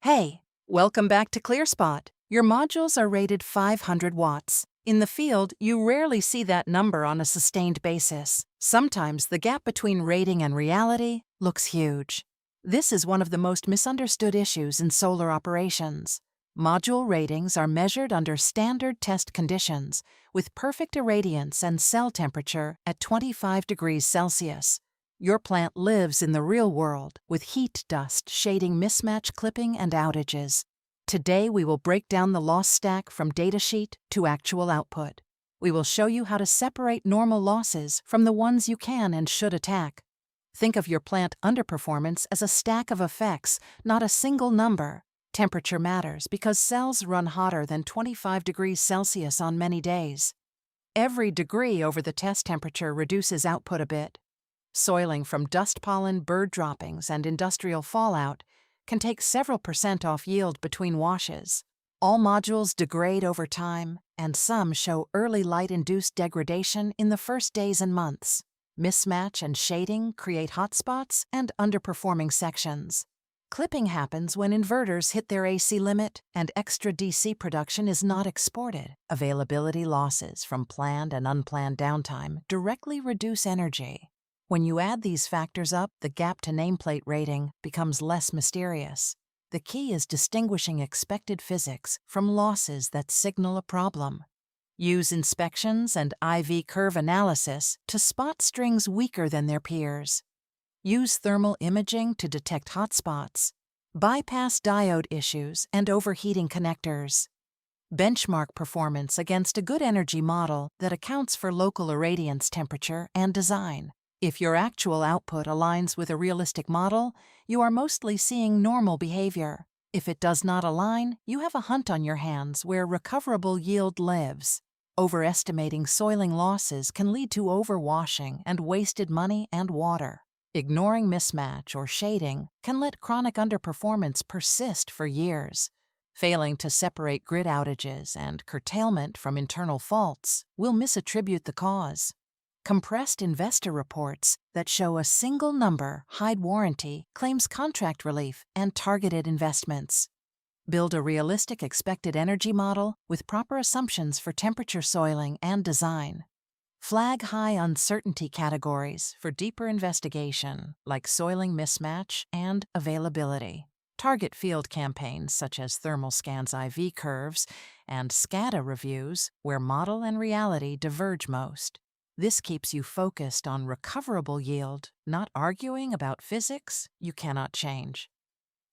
Hey, welcome back to ClearSpot. Your modules are rated 500 watts. In the field, you rarely see that number on a sustained basis. Sometimes the gap between rating and reality looks huge. This is one of the most misunderstood issues in solar operations. Module ratings are measured under standard test conditions, with perfect irradiance and cell temperature at 25 degrees Celsius. Your plant lives in the real world, with heat dust shading mismatch clipping and outages. Today we will break down the loss stack from datasheet to actual output. We will show you how to separate normal losses from the ones you can and should attack. Think of your plant underperformance as a stack of effects, not a single number. Temperature matters because cells run hotter than 25 degrees Celsius on many days. Every degree over the test temperature reduces output a bit. Soiling from dust pollen, bird droppings, and industrial fallout can take several % off yield between washes. All modules degrade over time, and some show early light-induced degradation in the first days and months. Mismatch and shading create hotspots and underperforming sections. Clipping happens when inverters hit their AC limit and extra DC production is not exported. Availability losses from planned and unplanned downtime directly reduce energy. When you add these factors up, the gap to nameplate rating becomes less mysterious. The key is distinguishing expected physics from losses that signal a problem. Use inspections and IV curve analysis to spot strings weaker than their peers. Use thermal imaging to detect hotspots. Bypass diode issues and overheating connectors. Benchmark performance against a good energy model that accounts for local irradiance temperature and design. If your actual output aligns with a realistic model, you are mostly seeing normal behavior. If it does not align, you have a hunt on your hands where recoverable yield lives. Overestimating soiling losses can lead to overwashing and wasted money and water. Ignoring mismatch or shading can let chronic underperformance persist for years. Failing to separate grid outages and curtailment from internal faults will misattribute the cause. Compressed investor reports that show a single number hide warranty claims contract relief and targeted investments. Build a realistic expected energy model with proper assumptions for temperature soiling and design. Flag high uncertainty categories for deeper investigation, like soiling mismatch and availability. Target field campaigns such as thermal scans IV curves and SCADA reviews where model and reality diverge most. This keeps you focused on recoverable yield, not arguing about physics you cannot change.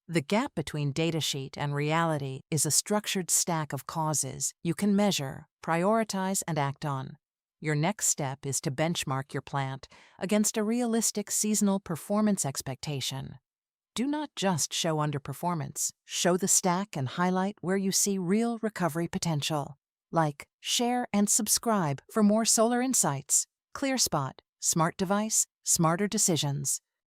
The gap between datasheet and reality is a structured stack of causes you can measure, prioritize, and act on. Your next step is to benchmark your plant against a realistic seasonal performance expectation. Do not just show underperformance. Show the stack and highlight where you see real recovery potential. Like, share, and subscribe for more solar insights. ClearSpot. Smart device, smarter decisions.